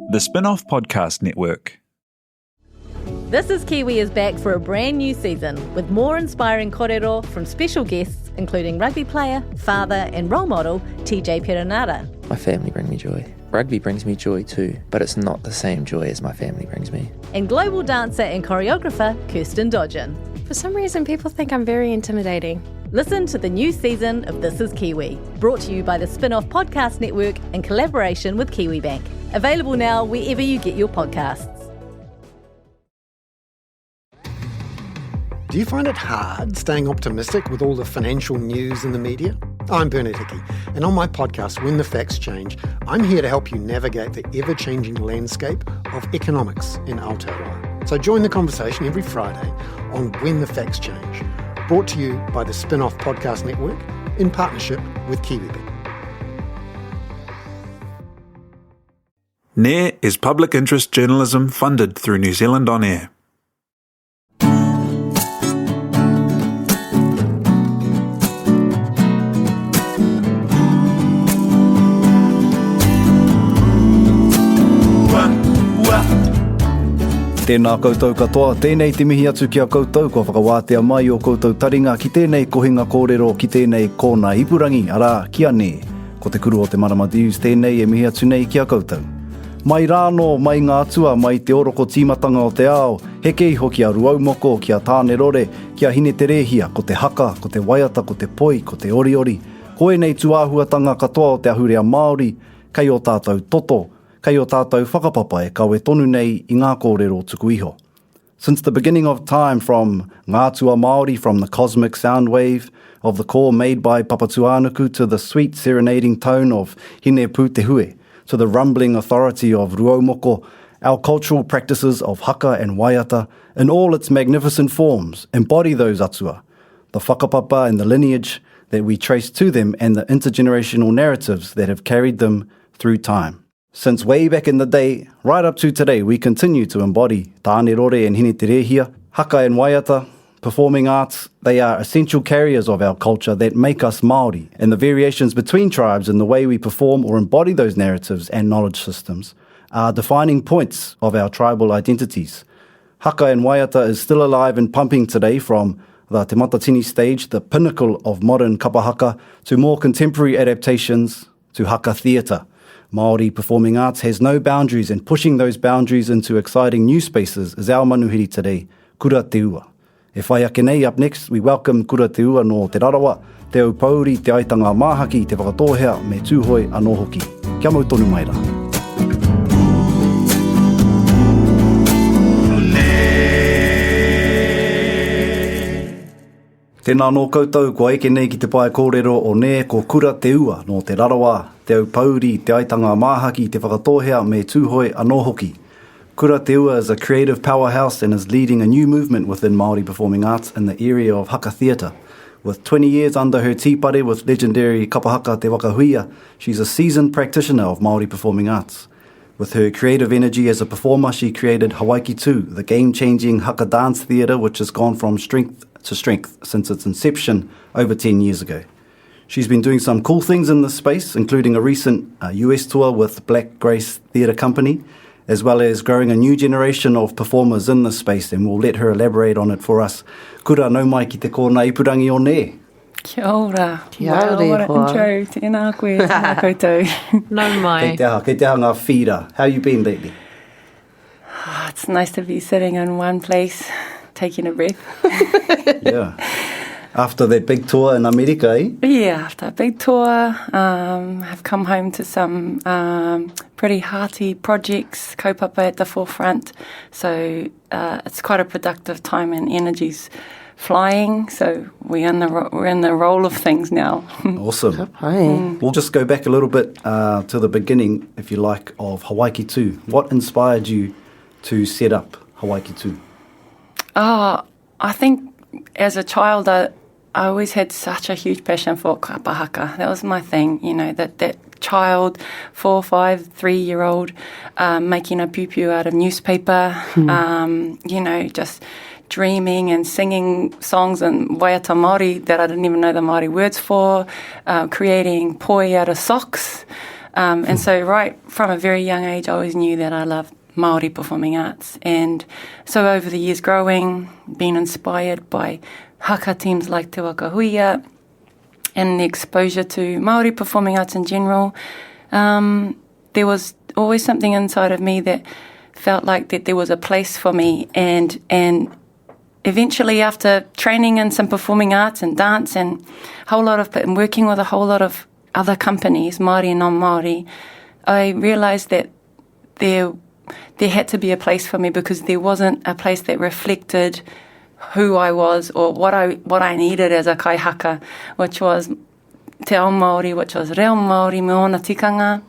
The Spin-off Podcast Network. This is Kiwi is back for a brand new season with more inspiring kōrero from special guests including rugby player, father and role model TJ Perenara. My family bring me joy. Rugby brings me joy too, but it's not the same joy as my family brings me. And global dancer and choreographer Kirsten Dodgen. For some reason, people think I'm very intimidating. Listen to the new season of This is Kiwi, brought to you by the Spin-off Podcast Network in collaboration with KiwiBank. Available now wherever you get your podcasts. Do you find it hard staying optimistic with all the financial news in the media? I'm Bernard Hickey, and on my podcast, When the Facts Change, I'm here to help you navigate the ever-changing landscape of economics in Autaia. So join the conversation every Friday on When the Facts Change, brought to you by the Spin-off Podcast Network in partnership with KiwiBank. NAIR is public interest journalism funded through New Zealand On Air. Tēnā koutou katoa, tēnei te mihi atu ki a koutou, ko whakawātea mai o koutou taringa ki tēnei kohinga kōrero, ki tēnei kōna ipurangi, arā, kia ne, ko te kuru o te Marama Dius, tēnei e mihi atu nei ki a koutou. Mai rāno, mai ngā tua, mai te oroko tīmatanga o te ao, hekei hoki a ruaumoko, ki a tāne rore, ki a hine te rehia, ko te haka, ko te waiata, ko te poi, ko te oriori, koe nei tuāhuatanga katoa o te ahurea Māori, kei o tātou toto, kei o tātou whakapapa e kawe tonu nei I ngā kōrero tuku iho. Since the beginning of time, from Ngātua Māori, from the cosmic sound wave of the core made by Papatuānuku to the sweet serenading tone of Hine Pū Te Hue, to the rumbling authority of Ruaumoko, our cultural practices of haka and waiata, in all its magnificent forms, embody those atua, the whakapapa and the lineage that we trace to them and the intergenerational narratives that have carried them through time. Since way back in the day, right up to today, we continue to embody tāne rore and hine te rehia, haka and waiata, performing arts. They are essential carriers of our culture that make us Māori, and the variations between tribes in the way we perform or embody those narratives and knowledge systems are defining points of our tribal identities. Haka and waiata is still alive and pumping today, from the Te Matatini stage, the pinnacle of modern kapahaka, to more contemporary adaptations to haka theatre. Māori performing arts has no boundaries, and pushing those boundaries into exciting new spaces is our manuhiri today, Kura Te Ua. E whai ake nei, up next, we welcome Kura Te Ua no Te Rarawa, te au pauri, te aitanga māhaki, te whakatohea, me tūhoi anō hoki. Kia mau tonu mai rā. Tēnā nō koutou, ko eke nei ki te pae kōrero o ne, ko Kura Te Ua no Te Rarawa, te au pauri, te aitanga māhaki, te whakatohea, me tūhoi anō hoki. Kura Te Ua is a creative powerhouse and is leading a new movement within Māori performing arts in the area of haka theatre. With 20 years under her tīpare with legendary kapahaka Te Waka Huia, she's a seasoned practitioner of Māori performing arts. With her creative energy as a performer, she created Hawaiki TØ, the game-changing haka dance theatre which has gone from strength to strength since its inception over 10 years ago. She's been doing some cool things in this space, including a recent US tour with Black Grace Theatre Company, as well as growing a new generation of performers in this space, and we'll let her elaborate on it for us. Kura, nau mai ki te kōna ipurangi o ne. Kia ora. Kia ora. Wow, what an intro. Tēnā koe, tēnā koutou. Nau mai. Kei te aha ngā whira. How you been lately? It's nice to be sitting in one place, taking a breath. Yeah. After that big tour in America, eh? Yeah, after a big tour, I've come home to some pretty hearty projects, kaupapa at the forefront. So it's quite a productive time and energy's flying. So we're in the role of things now. Awesome. We'll just go back a little bit to the beginning, if you like, of Hawaiki TØ. What inspired you to set up Hawaiki TØ? I think as a child, I always had such a huge passion for kapahaka. That was my thing, you know, that child, 4, 5, 3-year-old, making a piu-piu out of newspaper, you know, just dreaming and singing songs in waiata Māori that I didn't even know the Māori words for, creating poi out of socks, And so right from a very young age, I always knew that I loved Māori performing arts. And so over the years growing, being inspired by haka teams like Te Waka Huia and the exposure to Māori performing arts in general, there was always something inside of me that felt like that there was a place for me. And eventually, after training in some performing arts and dance and working with a whole lot of other companies, Māori and non-Māori, I realised that there had to be a place for me because there wasn't a place that reflected who I was or what I needed as a kai haka, which was te ao Māori, which was reo Māori, me ona tikanga.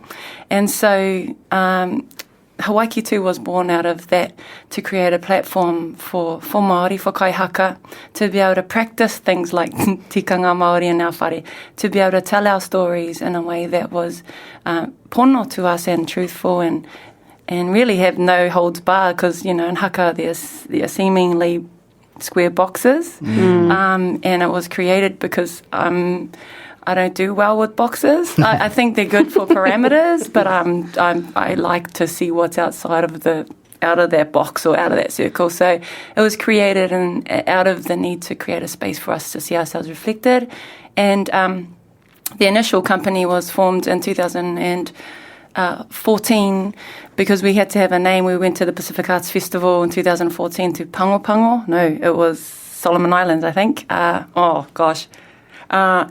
And so Hawaiki TÜ was born out of that to create a platform for Māori, for kai haka, to be able to practice things like tikanga Māori and our whare, to be able to tell our stories in a way that was pono to us and truthful and really have no holds barred, because, you know, in haka there's seemingly square boxes, and it was created because I don't do well with boxes. I think they're good for parameters, but I like to see what's outside of out of that box or out of that circle. So it was created out of the need to create a space for us to see ourselves reflected. And the initial company was formed in 2014 because we had to have a name. We went to the Pacific Arts Festival in 2014 to Pango. No, it was Solomon Islands, I think. And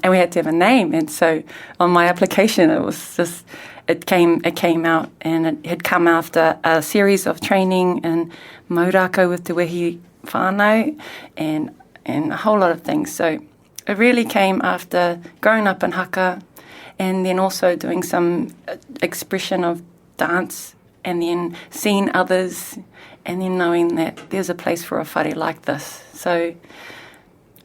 we had to have a name. And so on my application, it was just, it came out, and it had come after a series of training in maurako with te wehi whānau and a whole lot of things. So it really came after growing up in haka and then also doing some expression of dance and then seeing others and then knowing that there's a place for a whare like this. So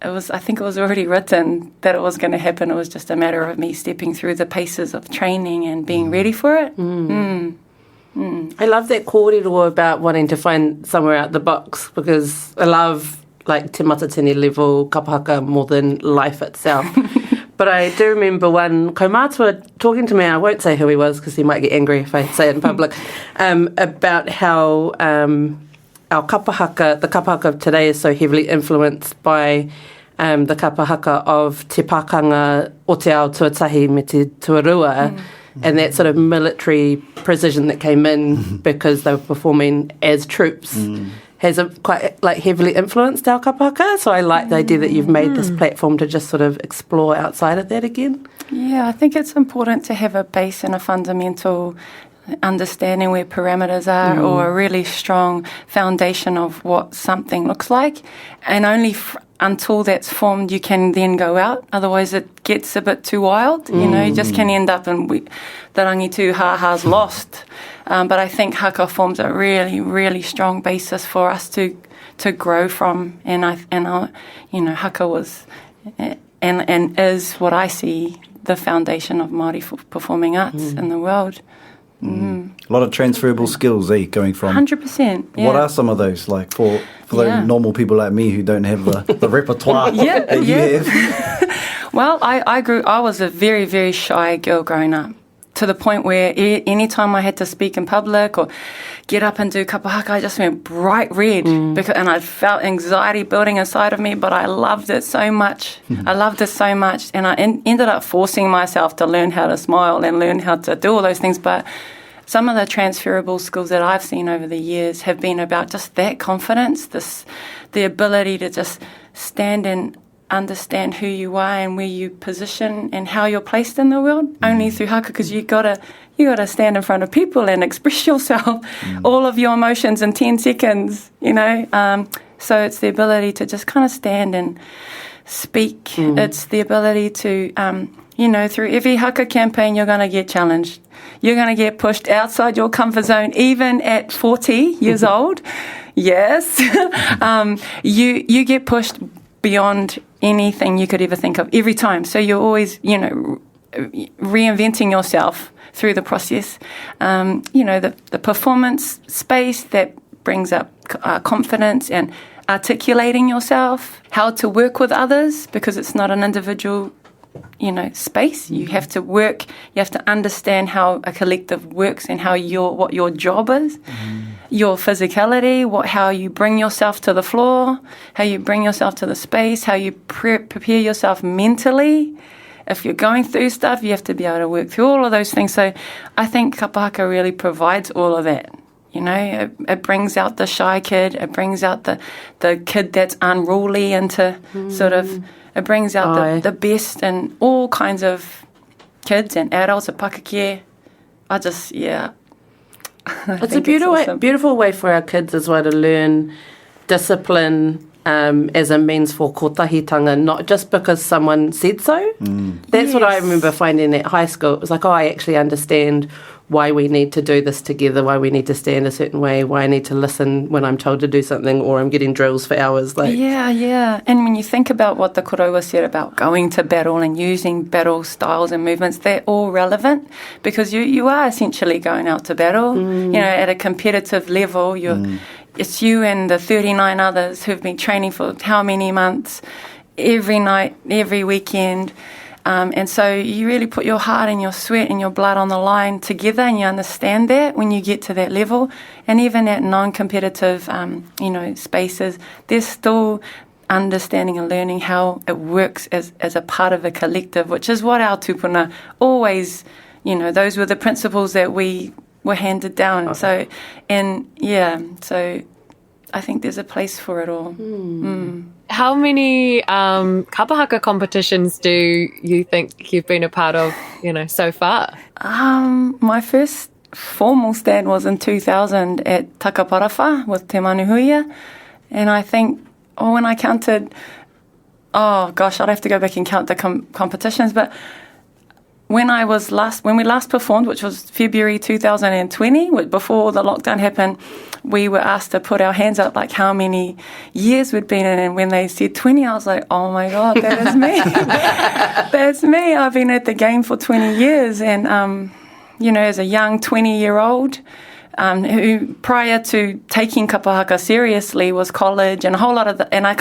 I think it was already written that it was going to happen. It was just a matter of me stepping through the paces of training and being ready for it. I love that kōrero about wanting to find somewhere out the box, because I love like te matatini level kapahaka more than life itself. But I do remember one kaumātua talking to me, I won't say who he was because he might get angry if I say it in public, about how our kapahaka, the kapahaka of today, is so heavily influenced by the kapahaka of te pakanga o te ao tuatahi me te tuarua, and that sort of military precision that came in because they were performing as troops has quite like heavily influenced our kapahaka. So I like the idea that you've made this platform to just sort of explore outside of that again. Yeah, I think it's important to have a base and a fundamental understanding where parameters are, or a really strong foundation of what something looks like, and only until that's formed you can then go out. Otherwise it gets a bit too wild, you know, you just can end up in the rangi haha's lost. But I think haka forms a really, really strong basis for us to grow from, and you know, haka was and is what I see the foundation of Māori performing arts in the world. A lot of transferable skills, going from 100%. Yeah. What are some of those, like for those normal people like me who don't have the repertoire that you have? Well, I was a very, very shy girl growing up, to the point where any time I had to speak in public or get up and do kapahaka, I just went bright red, and I felt anxiety building inside of me, but I loved it so much. And I ended up forcing myself to learn how to smile and learn how to do all those things. But some of the transferable skills that I've seen over the years have been about just that confidence, the ability to just stand and understand who you are and where you position and how you're placed in the world, only through haka, because you gotta stand in front of people and express yourself, all of your emotions in 10 seconds, you know. So it's the ability to just kind of stand and speak. It's the ability to, you know, through every haka campaign you're going to get challenged. You're going to get pushed outside your comfort zone, even at 40 years old. Yes. You get pushed beyond anything you could ever think of every time. So you're always, you know, reinventing yourself through the process. You know, the performance space that brings up confidence and articulating yourself, how to work with others, because it's not an individual space. You have to work. You have to understand how a collective works and what your job is, your physicality, how you bring yourself to the floor, how you bring yourself to the space, how you prepare yourself mentally. If you're going through stuff, you have to be able to work through all of those things. So I think kapa haka really provides all of that. It brings out the shy kid. It brings out the kid that's unruly into it brings out the best in all kinds of kids and adults, a pakake. It's a beautiful way for our kids as well to learn discipline as a means for kotahitanga, not just because someone said so. That's what I remember finding at high school. It was like, I actually understand why we need to do this together, why we need to stand a certain way, why I need to listen when I'm told to do something or I'm getting drills for hours. Yeah. And when you think about what the Korua said about going to battle and using battle styles and movements, they're all relevant because you are essentially going out to battle. At a competitive level, it's you and the 39 others who've been training for how many months, every night, every weekend. And so you really put your heart and your sweat and your blood on the line together, and you understand that when you get to that level. And even at non-competitive, spaces, there's still understanding and learning how it works as a part of a collective, which is what our tupuna always, those were the principles that we were handed down. Okay. So I think there's a place for it all. How many kapa haka competitions do you think you've been a part of, so far? My first formal stand was in 2000 at Takaparafa with Te Manuhuia. And I think, when I counted, I'd have to go back and count the competitions, but when we last performed, which was February 2020, before the lockdown happened, we were asked to put our hands up, like how many years we'd been in. And when they said 20, I was like, oh my God, that is me. That's me. I've been at the game for 20 years. And, as a young 20-year-old, who prior to taking kapa haka seriously was college and a whole lot of and I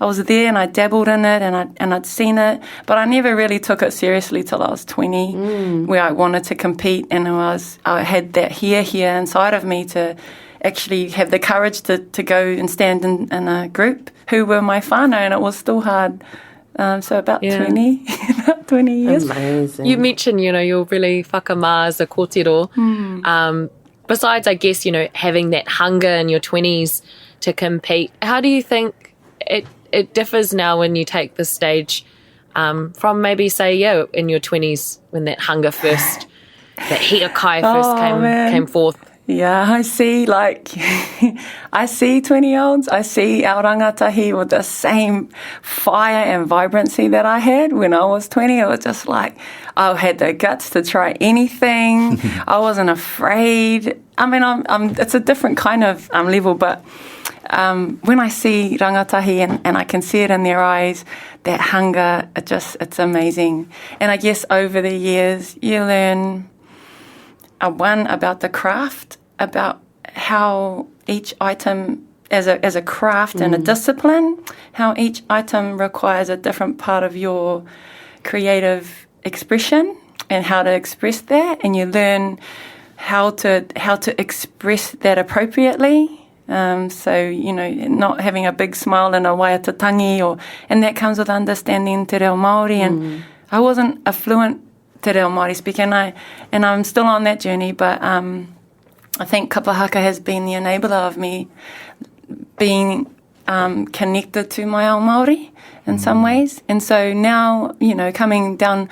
was there and I dabbled in it and I'd seen it, but I never really took it seriously till I was 20, where I wanted to compete, and I had that here inside of me to actually have the courage to go and stand in a group who were my whānau, and it was still hard. So about 20 years. Amazing. You mentioned, you're really whakamā as a kōrero. Besides, I guess, having that hunger in your 20s to compete, how do you think it differs now when you take the stage from maybe, say, in your 20s when that hunger first, that hika first came forth? Yeah, I see 20-year-olds, I see our rangatahi with the same fire and vibrancy that I had when I was 20. It was just like, I had the guts to try anything. I wasn't afraid. I mean, it's a different kind of level, but when I see rangatahi and I can see it in their eyes, that hunger, it's amazing. And I guess over the years, you learn one about the craft, about how each item as a craft and a discipline, how each item requires a different part of your creative expression and how to express that, and you learn how to express that appropriately. So, not having a big smile and a waiatatangi, and that comes with understanding te reo Māori. And I wasn't a fluent te reo Māori speaker, and I'm still on that journey, but I think kapa haka has been the enabler of me being connected to my own Māori in some ways. And so now, coming down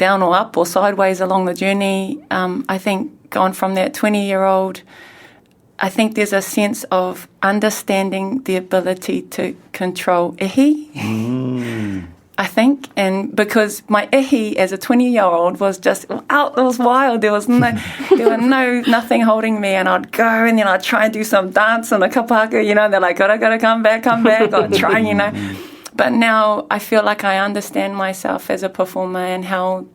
or up or sideways along the journey, I think gone from that 20-year-old, I think there's a sense of understanding the ability to control ihi. I think, and because my ihi as a 20-year-old was just out, it was wild. There was nothing holding me, and I'd go and then I'd try and do some dance and a kapa haka, they're like, gotta come back, I'd try, But now I feel like I understand myself as a performer and how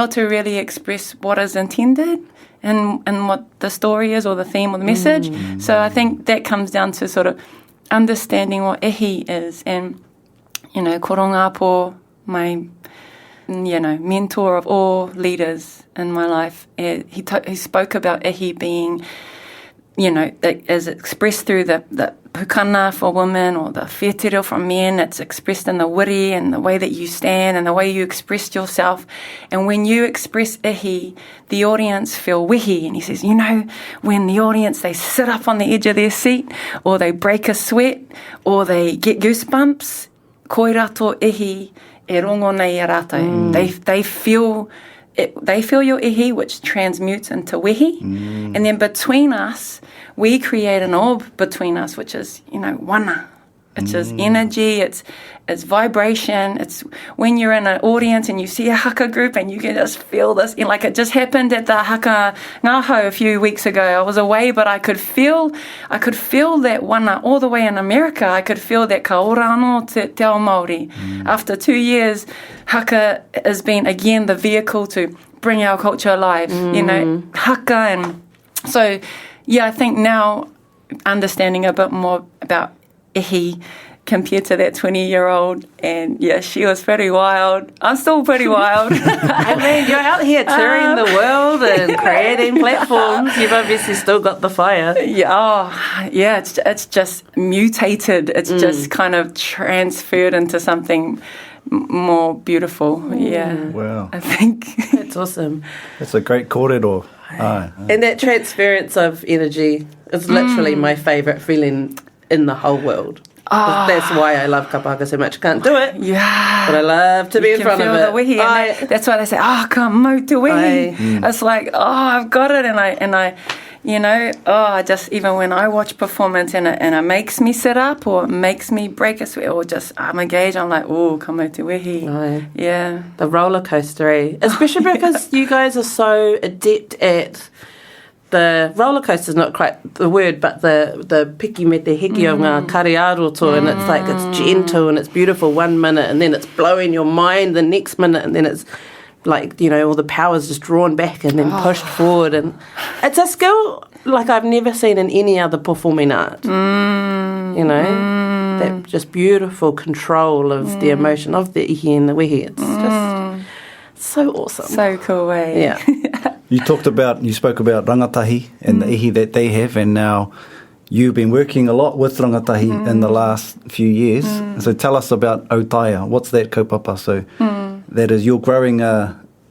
to really express what is intended and what the story is or the theme or the message. So I think that comes down to sort of understanding what ihi is, and koronga po, my mentor of all leaders in my life. He spoke about ihi being, as expressed through the pukana for women or the whetiro for men. It's expressed in the wiri and the way that you stand and the way you expressed yourself. And when you express ihi, the audience feel wehi. And he says, when the audience, they sit up on the edge of their seat or they break a sweat or they get goosebumps, koi rato ihi e rongo nei a rātou. They feel your ihi, which transmutes into wehi. And then between us, we create an orb between us, which is, wana. It's just energy, it's vibration. It's when you're in an audience and you see a haka group and you can just feel this. Like it just happened at the haka ngaho a few weeks ago. I was away, but I could feel that wana all the way in America. I could feel that ka ora anō te ao Māori. After 2 years, haka has been again the vehicle to bring our culture alive. Haka. And so I think now understanding a bit more about ihi compared to that 20-year-old, and she was pretty wild. I'm still pretty wild. I mean, you're out here touring the world and creating platforms. You've obviously still got the fire. It's just mutated. It's just kind of transferred into something more beautiful. Wow. I think. That's awesome. That's a great kōrero. And that transference of energy is literally my favourite feeling in the whole world. That's why I love kapa haka so much. Can't do it. Yeah. But I love to be in front of it. The wehi, that's why they say, ka mau te wehi. It's like, I've got it. And I I just, even when I watch performance and it makes me sit up or it makes me break a sweat or just I'm engaged, I'm like, ka mau te wehi. Yeah. The roller coaster, especially because you guys are so adept at the roller coaster is not quite the word, but the piki me te hiki o ngā kariaroto, and it's like it's gentle and it's beautiful 1 minute, and then it's blowing your mind the next minute, and then it's like, all the power's just drawn back and then pushed forward, and it's a skill like I've never seen in any other performing art. That just beautiful control of the emotion of the ihi and the wehi. It's just so awesome. So cool, Yeah. You spoke about rangatahi and the ihi that they have, and now you've been working a lot with rangatahi in the last few years. So tell us about Autaia. What's that kaupapa? So that is, you're growing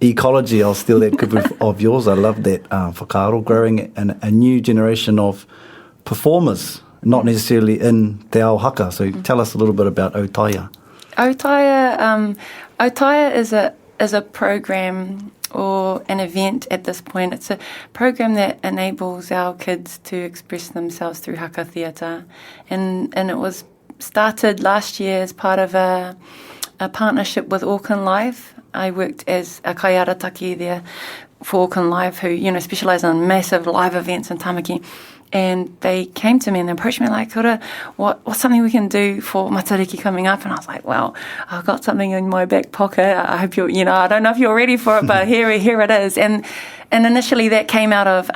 ecology. I'll steal that kupu of yours. I love that whakaaro, growing a new generation of performers, not necessarily in te ao haka. So tell us a little bit about Autaia. Autaia is a program or an event at this point. It's a program that enables our kids to express themselves through haka theatre. And it was started last year as part of a partnership with Auckland Live. I worked as a kaiarataki there for Auckland Live, who, specialise in massive live events in Tamaki. And they came to me and they approached me like, Kura, what's something we can do for Matariki coming up? And I was like, well, I've got something in my back pocket. I hope you're, I don't know if you're ready for it, but here it is. And initially that came out of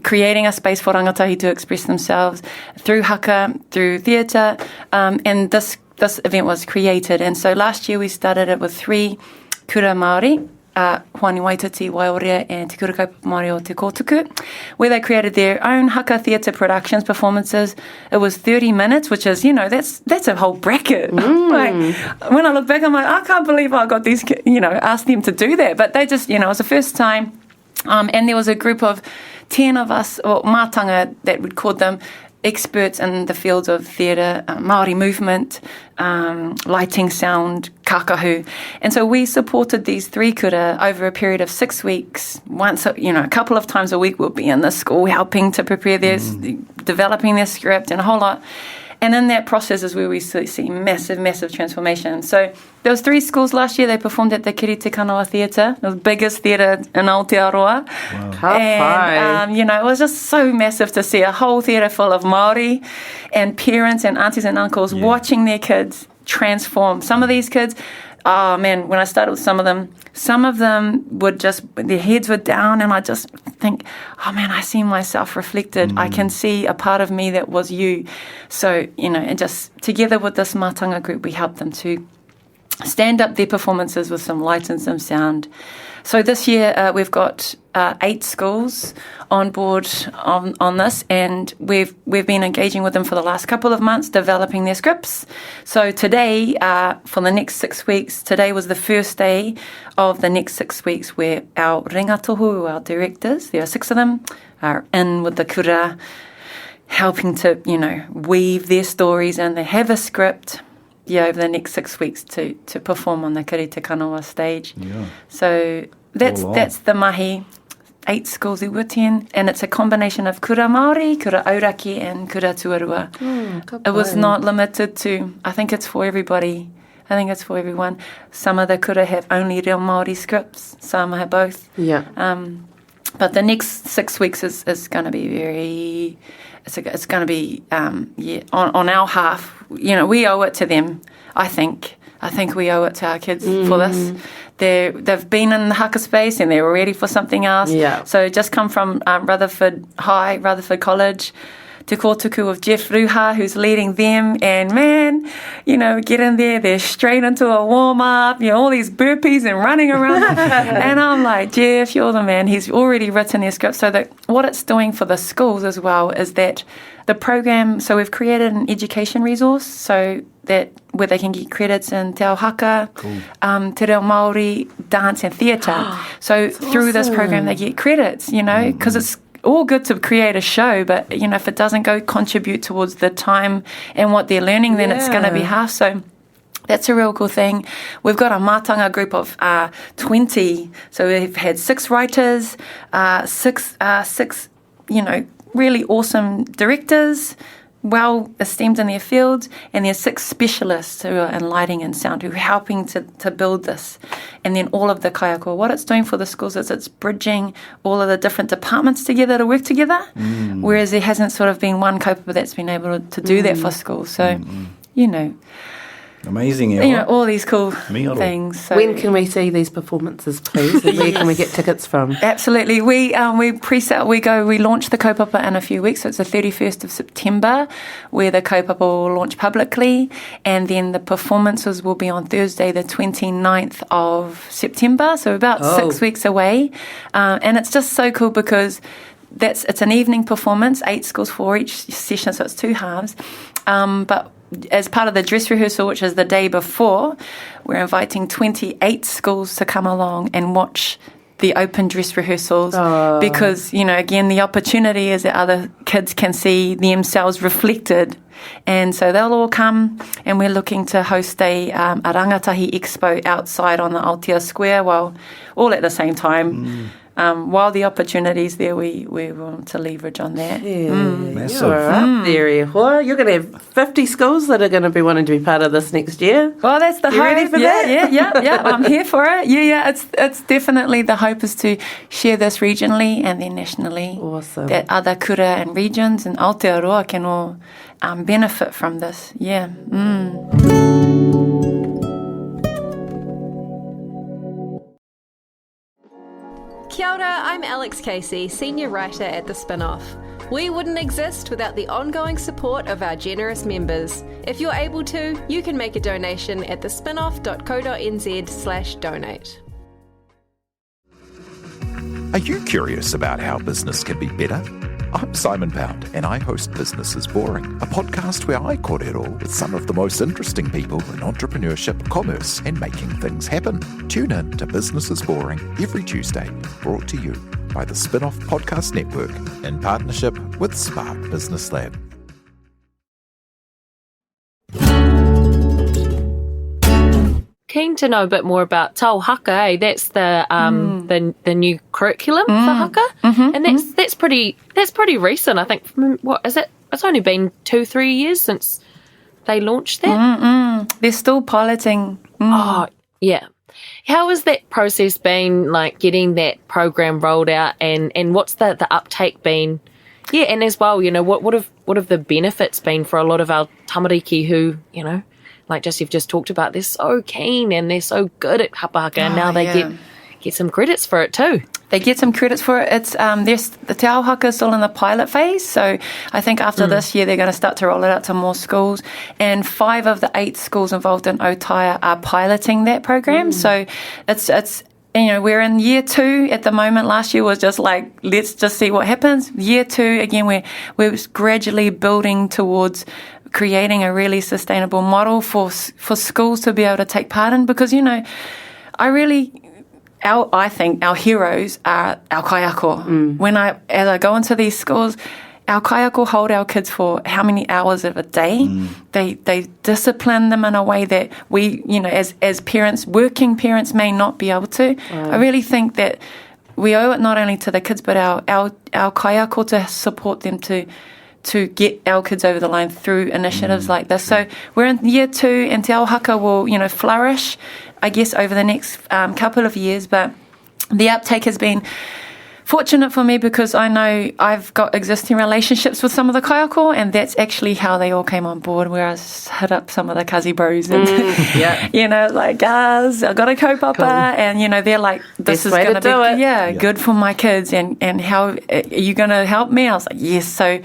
creating a space for rangatahi to express themselves through haka, through theatre. And this event was created. And so last year we started it with 3 kura Māori, Hwani Waititi, Waiorea, and Te Kura Kaipara Māori o Te Kōtuku, where they created their own haka theatre productions, performances. It was 30 minutes, which is, that's a whole bracket. Like, when I look back, I'm like, I can't believe I got these, asked them to do that. But they just, it was the first time. And there was a group of 10 of us, or mātanga, that we'd called them, experts in the fields of theatre, Māori movement, lighting, sound, kākahu. And so we supported these 3 kura over a period of 6 weeks. Once, a couple of times a week we'll be in the school helping to prepare their, developing their script and a whole lot. And in that process is where we see massive, massive transformation. So there was 3 schools last year. They performed at the Kiri Te Kanawa Theatre, the biggest theatre in Aotearoa. Wow. And, it was just so massive to see a whole theatre full of Māori and parents and aunties and uncles watching their kids transform. Some of these kids, when I started with some of them would just, their heads were down, and I just think, I see myself reflected. I can see a part of me that was you. So, and just together with this mātanga group, we helped them to stand up their performances with some light and some sound. So this year we've got 8 schools on board on this, and we've been engaging with them for the last couple of months, developing their scripts. So today, for the next 6 weeks, today was the first day of the next 6 weeks where our rangatahi, our directors, there are 6 of them, are in with the kura, helping to, weave their stories, and they have a script over the next 6 weeks to perform on the Kura Te Kanawa stage. Yeah. So that's the mahi. 8 schools I were in, and it's a combination of kura Māori, kura auraki, and kura tuarua. It was not limited to, I think it's for everybody. I think it's for everyone. Some of the kura have only real Māori scripts, some have both. Yeah. But the next 6 weeks is going to be very, it's going to be, on our half. We owe it to them, I think. I think we owe it to our kids for this. They've been in the haka space and they're ready for something else. Yeah. So just come from Rutherford College, to kōtuku of Jeff Ruha, who's leading them. And man, get in there, they're straight into a warm-up, all these burpees and running around. And I'm like, Jeff, you're the man. He's already written their script. So that what it's doing for the schools as well is that the program, so we've created an education resource so that where they can get credits in te ao haka, te reo Māori, dance and theatre. So through this program they get credits, because it's all good to create a show, but if it doesn't contribute towards the time and what they're learning, then it's going to be half. So that's a real cool thing. We've got a mātanga group of 20. So we've had 6 writers, 6 really awesome directors, well esteemed in their fields, and there's 6 specialists who are in lighting and sound who are helping to build this. And then all of the kaiako, what it's doing for the schools is it's bridging all of the different departments together to work together, whereas there hasn't sort of been one kaupapa that's been able to do that for schools. So, amazing, all these cool things. So. When can we see these performances, please? And where can we get tickets from? Absolutely. We pre-sale. We launch the kaupapa in a few weeks. So it's the 31st of September, where the kaupapa will launch publicly, and then the performances will be on Thursday, the 29th of September. So about 6 weeks away, and it's just so cool because it's an evening performance, 8 schools for each session, so it's 2 halves. But as part of the dress rehearsal, which is the day before, we're inviting 28 schools to come along and watch the open dress rehearsals because, again, the opportunity is that other kids can see themselves reflected. And so they'll all come, and we're looking to host a rangatahi expo outside on the Autaia Square, all at the same time. While the opportunity's there, we want to leverage on that. Yeah, massive. You're up there, you're going to have 50 schools that are going to be wanting to be part of this next year. Well, that's the hope. Ready for that? Yeah. I'm here for it. Yeah. It's definitely the hope is to share this regionally and then nationally. Awesome. That other kura and regions and Aotearoa can all benefit from this. Yeah. Kia ora, I'm Alex Casey, Senior Writer at The Spinoff. We wouldn't exist without the ongoing support of our generous members. If you're able to, you can make a donation at thespinoff.co.nz/donate. Are you curious about how business can be better? I'm Simon Pound, and I host Business is Boring, a podcast where I kōrero with some of the most interesting people in entrepreneurship, commerce, and making things happen. Tune in to Business is Boring every Tuesday, brought to you by the Spinoff Podcast Network in partnership with Spark Business Lab. Keen to know a bit more about Tahu haka. That's the new curriculum for haka, and that's pretty recent. I think. What is it? It's only been 2-3 years since they launched that. They're still piloting. Oh yeah. How has that process been, like getting that program rolled out, and what's the uptake been? Yeah, and as well, what have the benefits been for a lot of our tamariki who like you've just talked about, they're so keen and they're so good at hapa haka, and now they get some credits for it too. They get some credits for it. It's the Te Ao haka is still in the pilot phase, so I think after this year they're going to start to roll it out to more schools. And 5 of the 8 schools involved in Autaia are piloting that program. So it's we're in year 2 at the moment. Last year was just like, let's just see what happens. Year 2 again, we're gradually building towards creating a really sustainable model for schools to be able to take part in, because I think our heroes are our kaiako. As I go into these schools, our kaiako hold our kids for how many hours of a day. They discipline them in a way that we, as parents, working parents may not be able to. I really think that we owe it not only to the kids, but our kaiako to support them to get our kids over the line through initiatives like this. So we're in year 2, and Te Ao haka will, flourish, I guess, over the next couple of years. But the uptake has been fortunate for me, because I know I've got existing relationships with some of the kaiako, and that's actually how they all came on board, where I hit up some of the kazi bros and, like, guys, I got a kaupapa, and, they're like, this is going to be good for my kids, and how are you going to help me? I was like, yes. So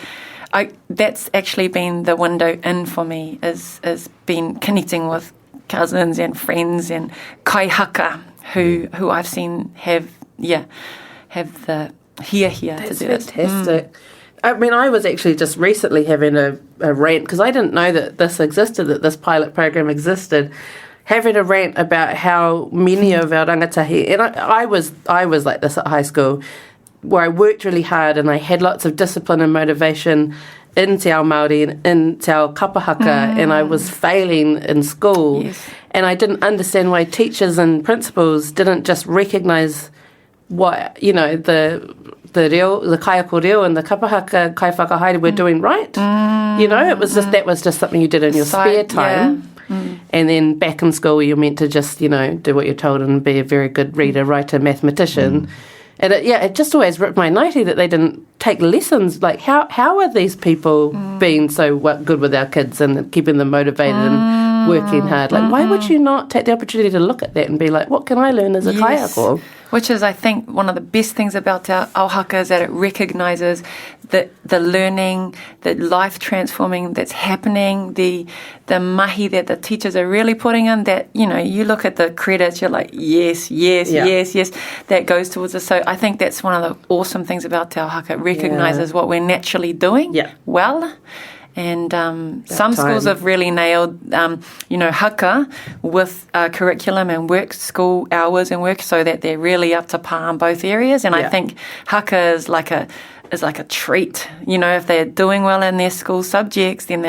that's actually been the window in for me, is been connecting with cousins and friends and kaihaka who I've seen have the here to do this. That's fantastic. I mean, I was actually just recently having a rant, because I didn't know that this existed, that this pilot program existed, having a rant about how many of our rangatahi, and I was like this at high school, where I worked really hard and I had lots of discipline and motivation in Te Ao Māori and in Te Ao kapahaka, and I was failing in school. Yes. And I didn't understand why teachers and principals didn't just recognise what, the kaiako reo and the kapahaka kai whakahaere were doing right. It was just, that was just something you did in your spare time. And then back in school, you're meant to just, do what you're told and be a very good reader, writer, mathematician. And it just always ripped my nightie that they didn't take lessons. Like, how are these people being so good with our kids and keeping them motivated and working hard? Like, why would you not take the opportunity to look at that and be like, what can I learn as a kaiako? Which is, I think, one of the best things about our haka, is that it recognises the learning, the life transforming that's happening, the mahi that the teachers are really putting in, that, you look at the credits, you're like, yes, that goes towards us. So I think that's one of the awesome things about Te Ao haka. It recognises what we're naturally doing well. And some schools have really nailed, haka with curriculum and work, school hours and work, so that they're really up to par in both areas. And I think haka is like a treat. If they're doing well in their school subjects, then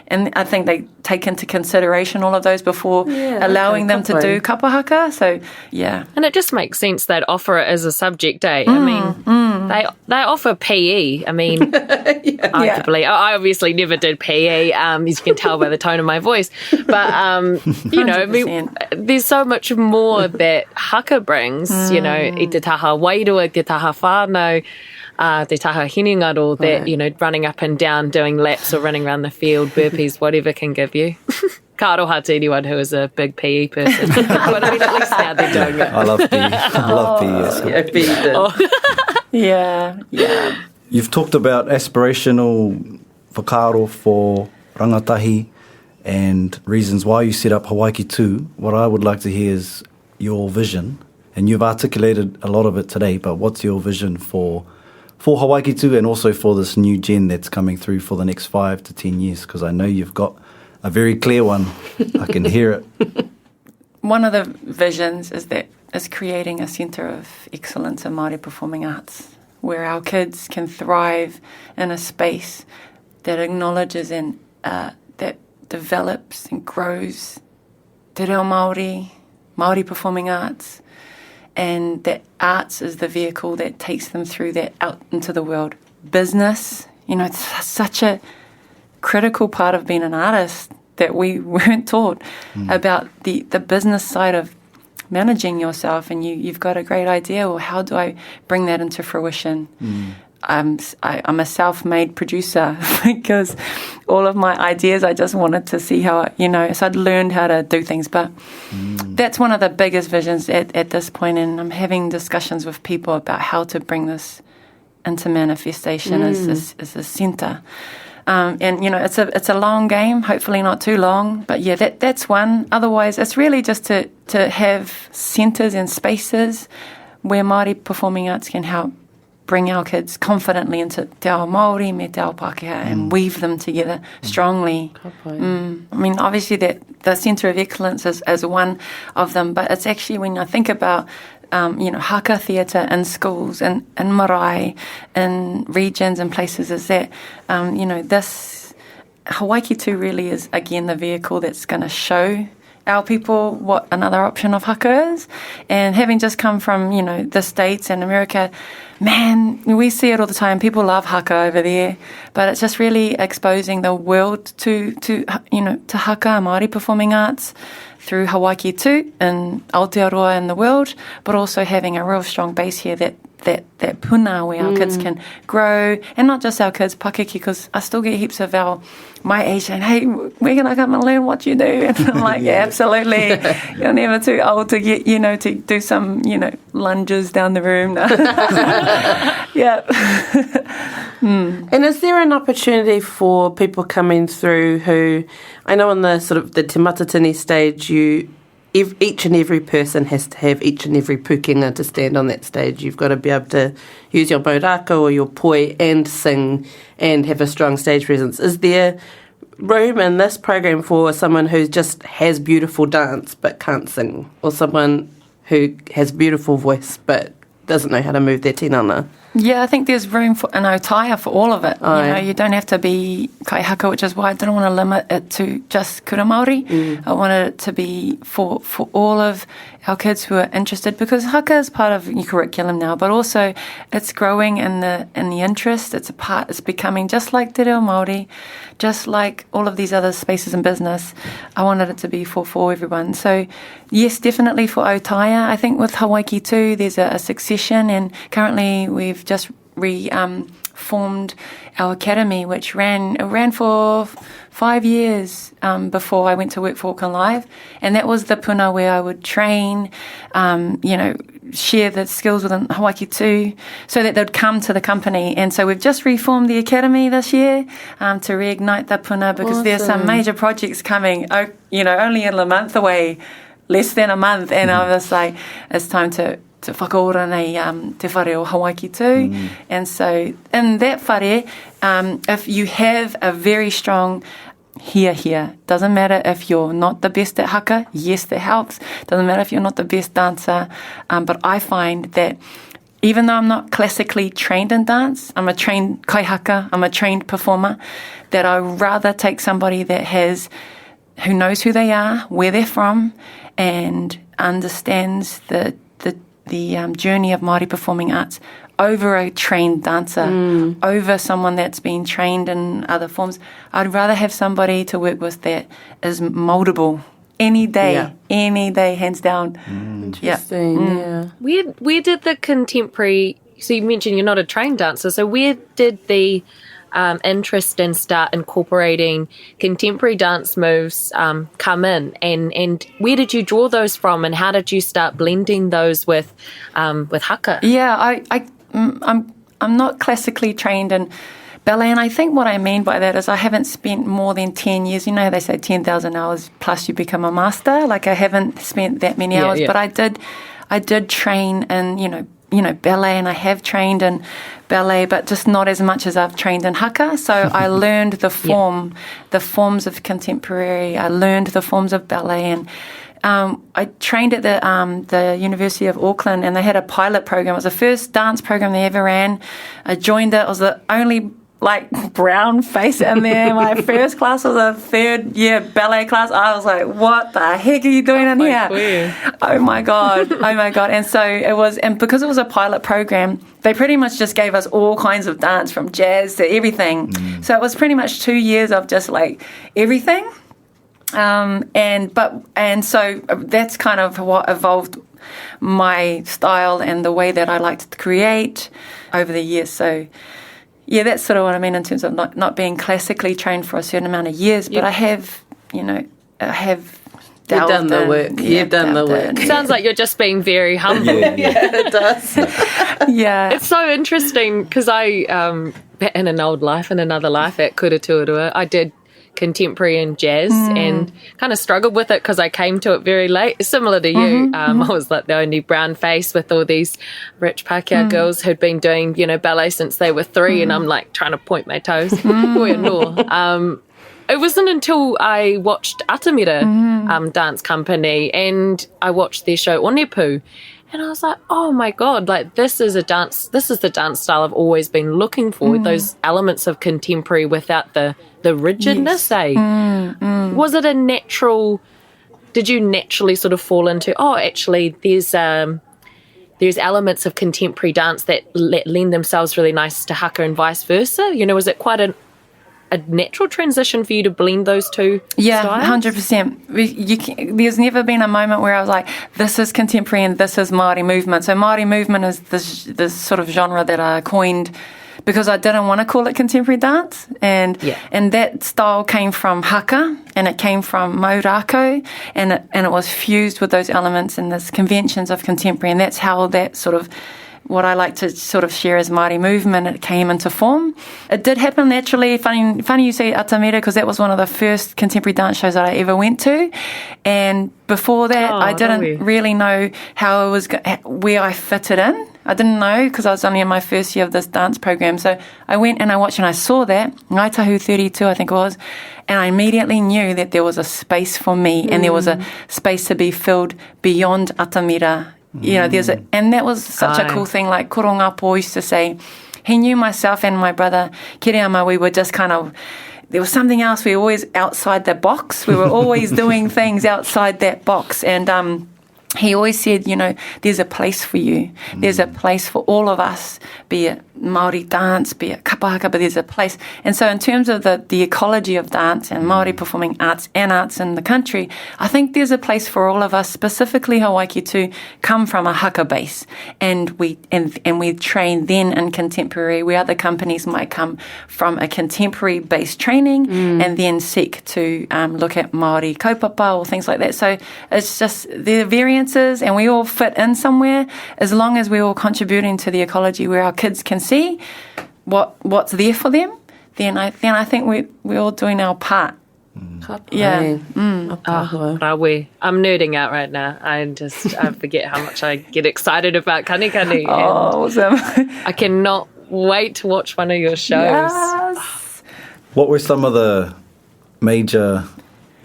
and I think they take into consideration all of those before allowing them to do kapahaka. So, And it just makes sense they'd offer it as a subject day. I mean, they offer PE. I mean, arguably, I obviously never did PE, as you can tell by the tone of my voice. But, I mean, there's so much more that haka brings, I te taha wairua, te taha whānau, te taha hiningaro, that, running up and down, doing laps or running around the field, burpees, whatever can give you. Ka aroha to anyone who is a big PE person. But I mean, at least now they're doing it. I love PE. You've talked about aspirational whakaaro for rangatahi and reasons why you set up Hawaiki TÜ. What I would like to hear is your vision, and you've articulated a lot of it today, but what's your vision for Hawaiki TÜ, and also for this new gen that's coming through for the next 5 to 10 years? Because I know you've got a very clear one. I can hear it. One of the visions is creating a centre of excellence in Māori performing arts, where our kids can thrive in a space that acknowledges and that develops and grows te reo Māori performing arts, and that arts is the vehicle that takes them through that out into the world. Business, it's such a critical part of being an artist that we weren't taught about the business side of managing yourself, and you've got a great idea, well, how do I bring that into fruition? I'm a self-made producer because all of my ideas, I just wanted to see how, so I'd learned how to do things. But that's one of the biggest visions at this point, and I'm having discussions with people about how to bring this into manifestation as a centre. And, it's a long game, hopefully not too long. But, yeah, that's one. Otherwise, it's really just to have centres and spaces where Māori performing arts can help bring our kids confidently into te ao Māori me te ao Pākehā and weave them together strongly. Obviously the Centre of Excellence is one of them, but it's actually when I think about haka theatre in schools and in marae, in regions and places, is that, this Hawaiki TÜ really is, again, the vehicle that's going to show our people what another option of haka is. And having just come from, the States and America, man, we see it all the time. People love haka over there, but it's just really exposing the world to haka, Māori performing arts, through Hawaiki TÜ and Aotearoa in the world, but also having a real strong base here that puna where our kids can grow, and not just our kids, pakeke, because I still get heaps of my age saying, hey, where can I come and learn what you do? And I'm like, yeah, absolutely. You're never too old to get, to do some, lunges down the room. Yeah. And is there an opportunity for people coming through who, I know on the sort of the te matatini stage, each and every person has to have each and every pukenga to stand on that stage. You've got to be able to use your mauraka or your poi and sing and have a strong stage presence. Is there room in this program for someone who just has beautiful dance but can't sing, or someone who has beautiful voice but doesn't know how to move their tinana? Yeah, I think there's room for an Autaia for all of it. You don't have to be kai haka, which is why I didn't want to limit it to just kura Māori. I wanted it to be for all of our kids who are interested, because haka is part of your curriculum now, but also it's growing in the interest. It's becoming just like te reo Māori, just like all of these other spaces in business. I wanted it to be for everyone. So yes, definitely for Autaia. I think with Hawaiki TÜ, there's a succession, and currently we've just formed our academy, which ran for 5 years before I went to work for Auckland Live, and that was the puna where I would train, share the skills within Hawaiki TÜ, so that they'd come to the company. And so we've just reformed the academy this year to reignite the puna, because there's some major projects coming, only in a month away, less than a month, and I was like, it's time to whakaora nei te whare o Hawaiki TÜ. And so in that whare, if you have a very strong here, doesn't matter if you're not the best at haka, yes, that helps. Doesn't matter if you're not the best dancer, but I find that even though I'm not classically trained in dance, I'm a trained kai haka, I'm a trained performer, that I rather take somebody who knows who they are, where they're from, and understands the journey of Māori performing arts over a trained dancer, over someone that's been trained in other forms. I'd rather have somebody to work with that is mouldable any day, hands down. Interesting, yeah. Where did the contemporary, so you mentioned you're not a trained dancer, so where did the interest in start incorporating contemporary dance moves come in, and where did you draw those from, and how did you start blending those with haka? Yeah, I'm not classically trained in ballet, and I think what I mean by that is I haven't spent more than 10 years. You know, they say 10,000 hours plus you become a master. Like, I haven't spent that many hours, but I did train in ballet, and I have trained in ballet, but just not as much as I've trained in haka. So I learned the forms of contemporary. I learned the forms of ballet, and I trained at the University of Auckland, and they had a pilot program. It was the first dance program they ever ran. I joined it. I was the only brown face in there. My first class was a third year ballet class. I was like, what the heck are you doing in here? Weird. Oh my God. And so it was, and because it was a pilot program, they pretty much just gave us all kinds of dance, from jazz to everything. So it was pretty much 2 years of just everything. And so that's kind of what evolved my style and the way that I liked to create over the years. So, yeah, that's sort of what I mean in terms of not being classically trained for a certain amount of years, but I have, You've done the work. You've done the work. Sounds like you're just being very humble. Yeah, it does. Yeah. It's so interesting because I, in an old life, in another life at Kura Te Ua, I did contemporary and jazz and kind of struggled with it because I came to it very late, similar to you. I was like the only brown face with all these rich Pākehā girls who'd been doing, ballet since they were 3 and I'm like trying to point my toes. It wasn't until I watched Atamira Dance Company and I watched their show Onepu, and I was like, oh my God, like this is the dance style I've always been looking for, those elements of contemporary without the rigidness, Was it a natural, did you naturally sort of fall into, actually there's elements of contemporary dance that lend themselves really nice to haka and vice versa? Was it quite a natural transition for you to blend those two styles? 100%. There's never been a moment where I was like, this is contemporary and this is Māori movement. So Māori movement is this sort of genre that I coined because I didn't want to call it contemporary dance. And that style came from haka and it came from maurako and it was fused with those elements and those conventions of contemporary. And that's how that sort of what I like to sort of share as Māori movement, it came into form. It did happen naturally. Funny you say Atamira, because that was one of the first contemporary dance shows that I ever went to. And before that, I didn't really know where I fitted in. I didn't know because I was only in my first year of this dance program. So I went and I watched and I saw that, Ngāi Tahu 32, I think it was, and I immediately knew that there was a space for me and there was a space to be filled beyond Atamira. And that was such a cool thing. Like Koro Ngāpo used to say, he knew myself and my brother Kiriama, we were just kind of, there was something else. We were always outside the box. We were always doing things outside that box. And he always said, there's a place for you. There's a place for all of us, be it Māori dance, be it kapahaka, but there's a place. And so in terms of the ecology of dance and Māori performing arts in the country, I think there's a place for all of us, specifically Hawaiki, to come from a haka base. And we train then in contemporary, where other companies might come from a contemporary based training and then seek to look at Māori kaupapa or things like that. So it's just there are variances and we all fit in somewhere as long as we're all contributing to the ecology where our kids can see what's there for them, then I think we're all doing our part. Yeah. I'm nerding out right now. I forget how much I get excited about kanikani. Oh, awesome. I cannot wait to watch one of your shows. Yes. What were some of the major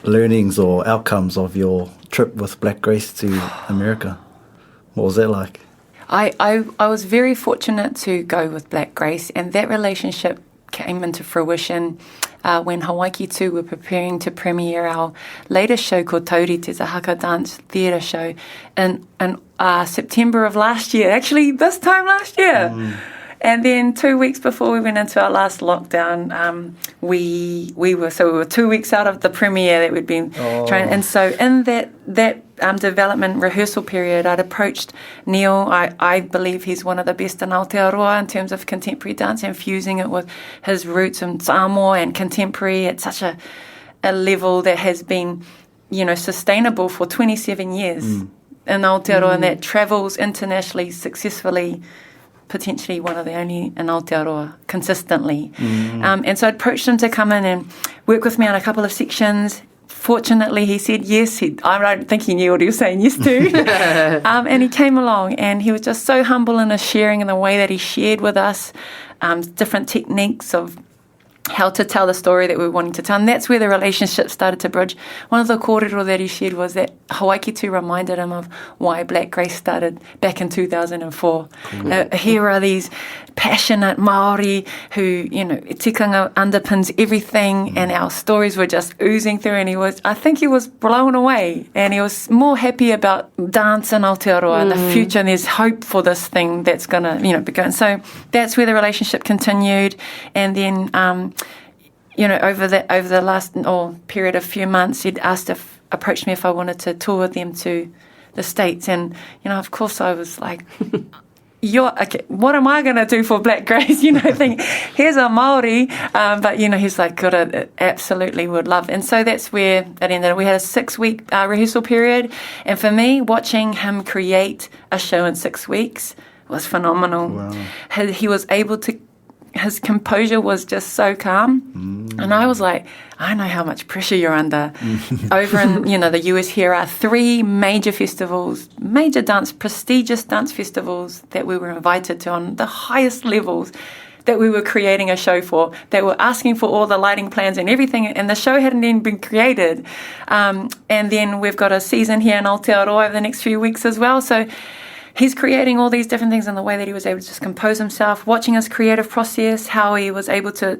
learnings or outcomes of your trip with Black Grace to America? What was that like? I was very fortunate to go with Black Grace, and that relationship came into fruition when Hawaiki TÜ were preparing to premiere our latest show called Taurite, a haka dance theatre show, in September of last year, actually this time last year. And then 2 weeks before we went into our last lockdown, we were 2 weeks out of the premiere that we'd been trying. And so in that development rehearsal period, I'd approached Neil. I believe he's one of the best in Aotearoa in terms of contemporary dance and fusing it with his roots in Samoa and contemporary at such a level that has been, sustainable for 27 years in Aotearoa and that travels internationally successfully. Potentially one of the only in Aotearoa consistently. And so I approached him to come in and work with me on a couple of sections. Fortunately, he said yes. I don't think he knew what he was saying yes to. And he came along and he was just so humble in his sharing and the way that he shared with us different techniques of how to tell the story that we were wanting to tell. And that's where the relationship started to bridge. One of the kōrero that he shared was that Hawaiki TÜ reminded him of why Black Grace started back in 2004. Here are these passionate Māori who, tikanga underpins everything, and our stories were just oozing through, and I think he was blown away, and he was more happy about dance in Aotearoa and the future, and there's hope for this thing that's going to, be going. So that's where the relationship continued, and then over the last period of few months, he'd approached me if I wanted to tour with them to the States. And, of course I was like, okay, what am I going to do for Black Grace? Think, here's a Māori. But, he's like, Kura absolutely would love. And so that's where it ended. We had a 6-week rehearsal period. And for me, watching him create a show in 6 weeks was phenomenal. Wow. He was able to, his composure was just so calm. And I was like, I know how much pressure you're under. Over in, the US, here are 3 major festivals, prestigious dance festivals that we were invited to on the highest levels, that we were creating a show for. They were asking for all the lighting plans and everything, and the show hadn't even been created. And then we've got a season here in Autaia over the next few weeks as well. So he's creating all these different things, and the way that he was able to just compose himself, watching his creative process, how he was able to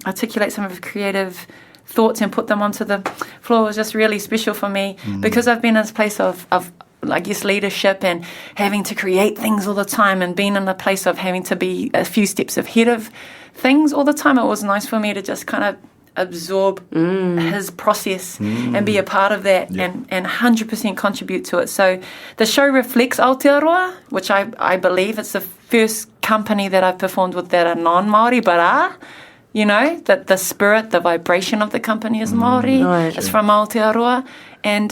articulate some of his creative thoughts and put them onto the floor was just really special for me, because I've been in this place of I guess, leadership and having to create things all the time, and being in a place of having to be a few steps ahead of things all the time. It was nice for me to just kind of absorb his process and be a part of that, and 100% contribute to it. So the show reflects Aotearoa, which I believe it's the first company that I've performed with that are non-Māori, but are, that the spirit, the vibration of the company is Māori. Right. It's from Aotearoa. And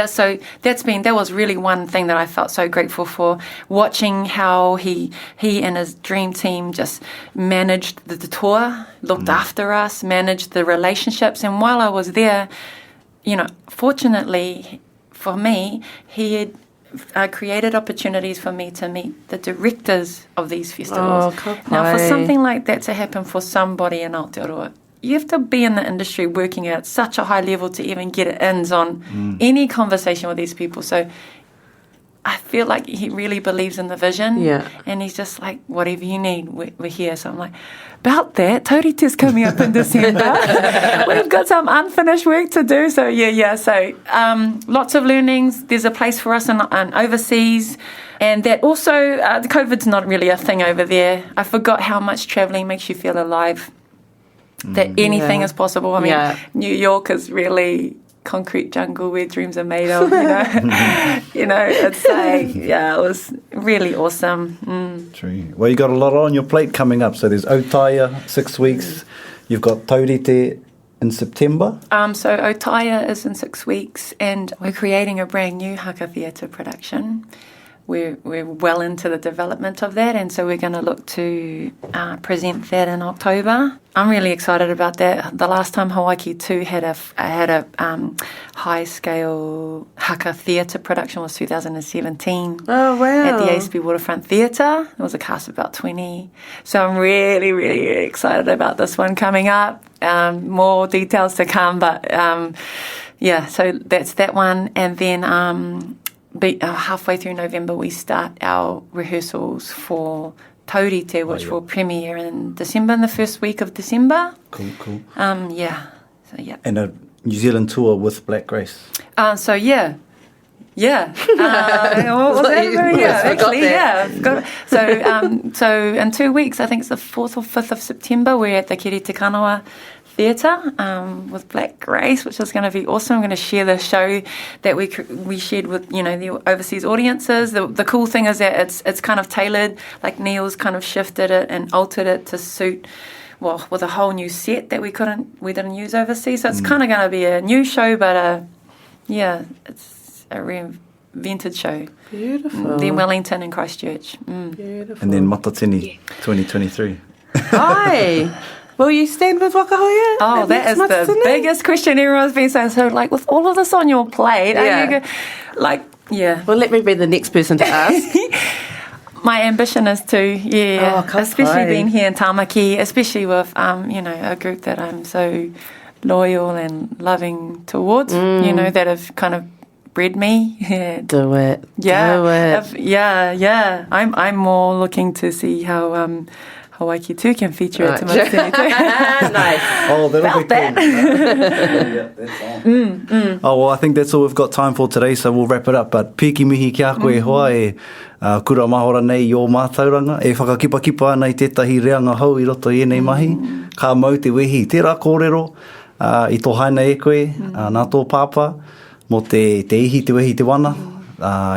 so that was really one thing that I felt so grateful for, watching how he and his dream team just managed the tour, looked after us, managed the relationships. And while I was there, fortunately for me, he had created opportunities for me to meet the directors of these festivals. Now, for something like that to happen for somebody in Aotearoa, you have to be in the industry working at such a high level to even get ins on any conversation with these people. So I feel like he really believes in the vision. Yeah. And he's just like, whatever you need, we're here. So I'm like, about that, Taurite's coming up in December. We've got some unfinished work to do. So So lots of learnings. There's a place for us in overseas. And that also, the COVID's not really a thing over there. I forgot how much travelling makes you feel alive. That anything is possible. I mean, New York is really concrete jungle where dreams are made of, it's like, it was really awesome. True. Well, you got a lot on your plate coming up. So there's Autaia, 6 weeks. You've got Taurite in September. So Autaia is in 6 weeks, and we're creating a brand new haka theatre production. We're well into the development of that, and so we're going to look to present that in October. I'm really excited about that. The last time Hawaiki TÜ had a high-scale haka theatre production was 2017. Oh, wow. At the ASB Waterfront Theatre. It was a cast of about 20. So I'm really, really excited about this one coming up. More details to come, but so that's that one. And then halfway through November, we start our rehearsals for Taurite, which will premiere in December, in the first week of December. Cool. And a New Zealand tour with Black Grace. What was that? So in 2 weeks, I think it's the 4th or 5th of September, we're at the Kiri Te Kanawa Theatre with Black Grace, which is going to be awesome. I'm going to share the show that we shared with the overseas audiences. The cool thing is that it's kind of tailored, like Neil's kind of shifted it and altered it to suit with a whole new set that we didn't use overseas. So it's kind of going to be a new show, but it's a reinvented show. Beautiful. Then Wellington and Christchurch. Beautiful. And then Matatini 2023. Hi. Will you stand with Waka Huia? Oh, that is the biggest question everyone's been saying. So, with all of this on your plate, are you Well, let me be the next person to ask. My ambition is to, especially being here in Tamaki, especially with, a group that I'm so loyal and loving towards, that have kind of bred me. Do it. Yeah. Do it. I'm more looking to see how Hawaiki TÜ can feature it to my city. Nice. Oh, that'll be cool. That's on. Oh, well, I think that's all we've got time for today, so we'll wrap it up. But piki mihi kia koe hoa kura mahora nei o mātauranga, whakakipakipa nei tētahi reanga hau I roto I nei mahi. Ka mau te wehi tērā kōrero, I tō haina e koe, nā tō pāpā, mo te ihi te wehi te wana.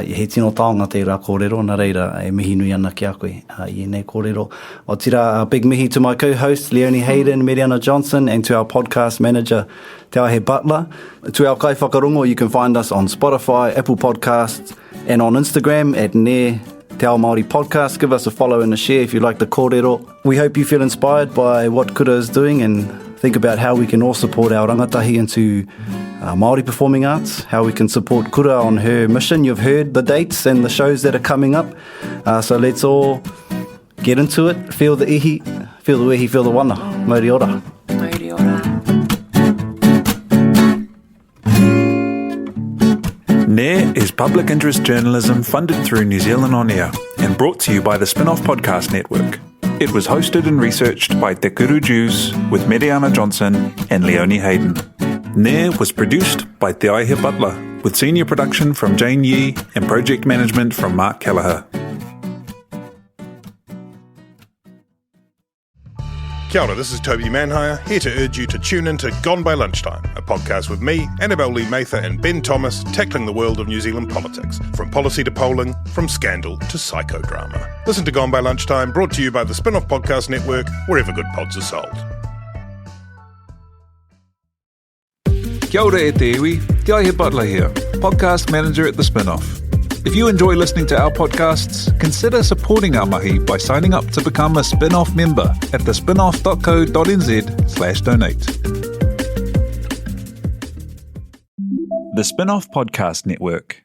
he tino taonga te rā kōrero, nā reira e mihi nui ana ki a koe I nei kōrero. O tira, a big mihi to my co-host, Leonie, Hayden, Meriana, Johnsen, and to our podcast manager, Te Aihe Butler. To our kai whakarongo, you can find us on Spotify, Apple Podcasts, and on Instagram at Ne Te Ao Māori Podcast. Give us a follow and a share if you like the kōrero. We hope you feel inspired by what Kura is doing and think about how we can all support our rangatahi into Māori performing arts, how we can support Kura on her mission. You've heard the dates and the shows that are coming up. So let's all get into it. Feel the ihi, feel the wehi, feel the wana. Mauri ora. Mauri ora. NE is public interest journalism funded through New Zealand On Air and brought to you by the Spin-off Podcast Network. It was hosted and researched by Te Kuru Jews with Meriana Johnsen and Leonie Hayden. NE was produced by Te Aihe Butler with senior production from Jane Yee and project management from Mark Kelleher. Kia ora, this is Toby Manhire, here to urge you to tune in to Gone by Lunchtime, a podcast with me, Annabelle Lee Mather and Ben Thomas, tackling the world of New Zealand politics, from policy to polling, from scandal to psychodrama. Listen to Gone by Lunchtime, brought to you by the Spin-off Podcast Network, wherever good pods are sold. Kia ora e te iwi, Te Aihe Butler here, podcast manager at The Spin-off. If you enjoy listening to our podcasts, consider supporting our mahi by signing up to become a Spin-off member at thespinoff.co.nz/donate. The Spin-off Podcast Network.